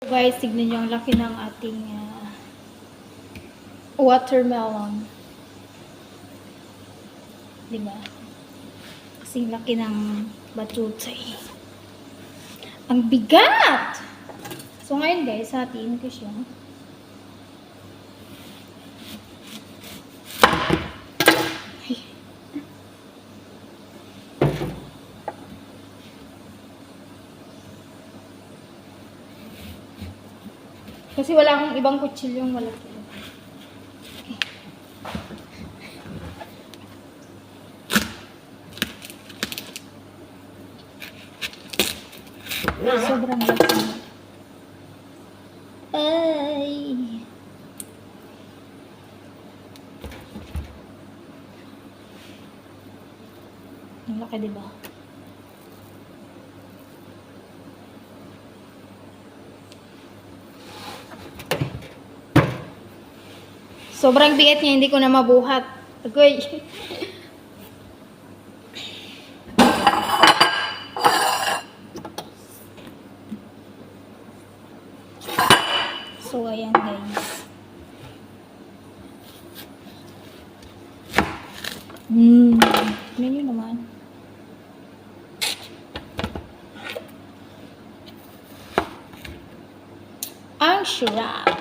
Guys, tignan nyo ang laki ng ating watermelon. Diba? Kasing laki ng batutay. Ang bigat! So ngayon guys, hatiin ko siya. Kasi wala akong ibang kutsilyong malaki. Sobrang laki. Ay! Ang laki, diba? Sobrang bigat niya, hindi ko na mabuhat. Agoy! So, ayan guys. Menu naman. Ang sarap.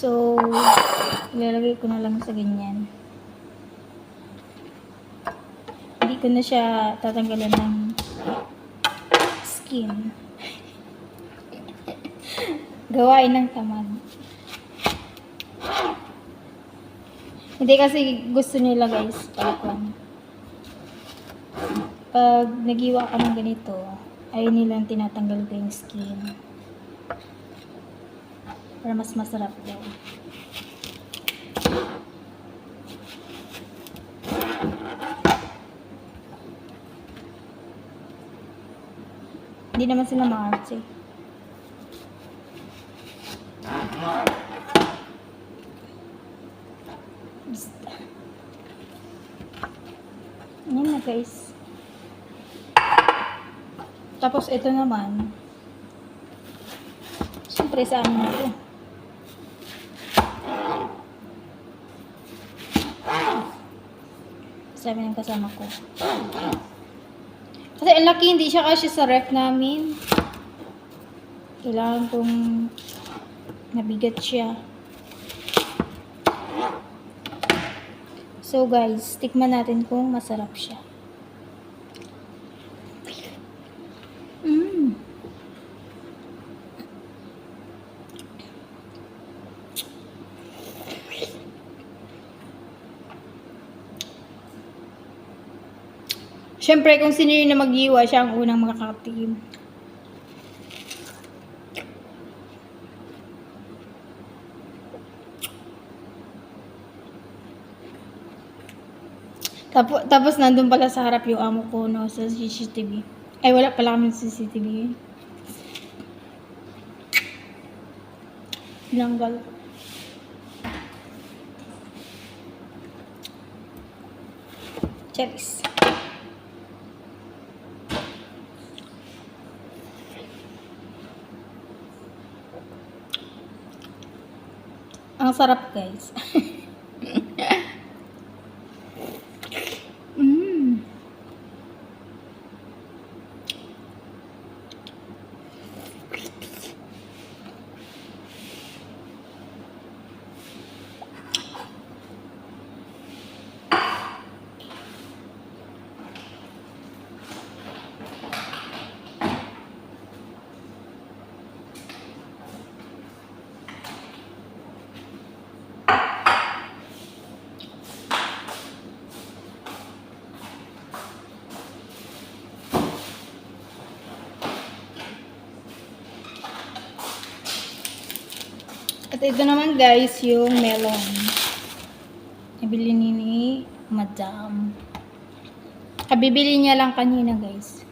So, ilalagay ko na lang sa ganyan. Hindi ko na siya tatanggalan ng skin. Gawain ng tamad. Hindi kasi gusto nila guys, pag nagiwa ka ng ganito, ay nilang tinatanggal ko yung skin. Para mas masarap daw. Hindi naman sila maarte. Ayan na guys. Tapos ito naman. Siyempre sa amin ito. Sabi ng kasama ko. Kasi ang laki, hindi siya kasi sa ref namin. Kailangan kong nabigat siya. So guys, tikman natin kung masarap siya. Siyempre, kung sino yung na mag-iwa, siya ang unang makakatingin. Tapos nandun pala sa harap yung amo ko, no, sa CCTV. Ay, wala pala kami sa CCTV. Langgal. Cherries. Ang sarap guys. At ito naman guys, yung melon. Nabili ni Madam. Kabibili niya lang kanina guys.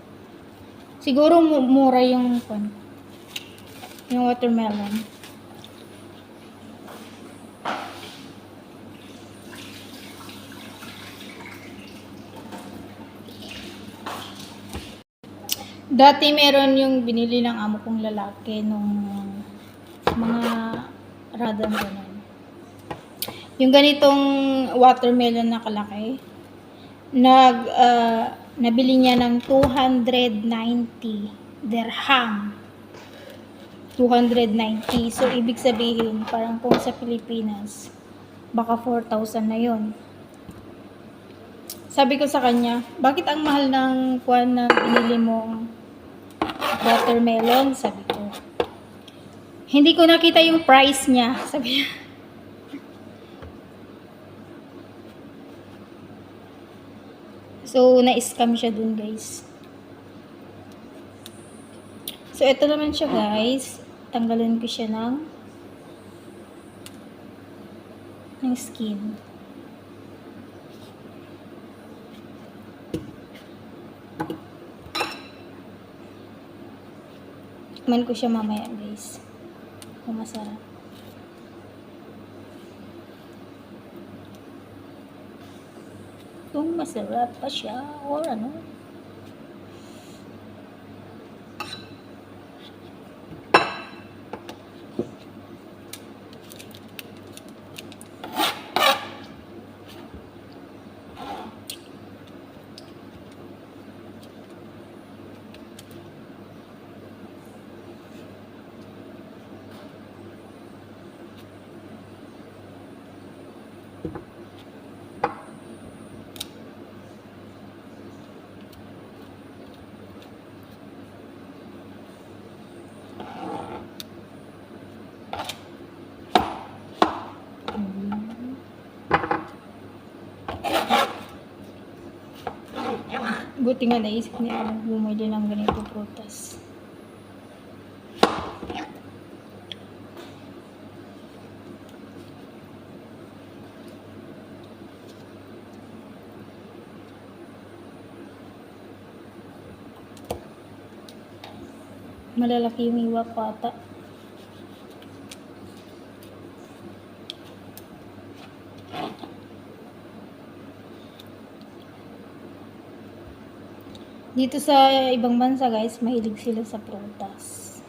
Siguro mura yung watermelon. Dati meron yung binili ng amo kong lalaki nung mga radang ganun. Yung ganitong watermelon na kalaki, nabili niya ng 290 dirham. 290. So, ibig sabihin, parang kung sa Pilipinas, baka 4,000 na yon. Sabi ko sa kanya, bakit ang mahal ng kuwan na binili mong watermelon? Sabi ko. Hindi ko nakita yung price niya. Sabi niya. So, na-scam siya dun, guys. So, ito naman siya, guys. Tanggalin ko siya ng skin. Tikman ko siya mamaya, guys. Kung masarap. Kung masarap pa siya or ano. Buti nga naisip ni ako bumili ng ganito prutas. Malalaki yung iwa ko ata. Dito sa ibang bansa, guys, mahilig sila sa prutas.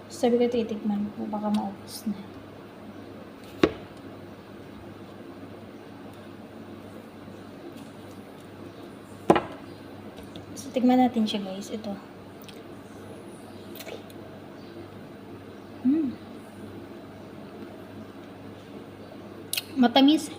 Sabi ko, titikman ko, baka maubos na. So, tikman natin siya, guys. Ito. Matamis.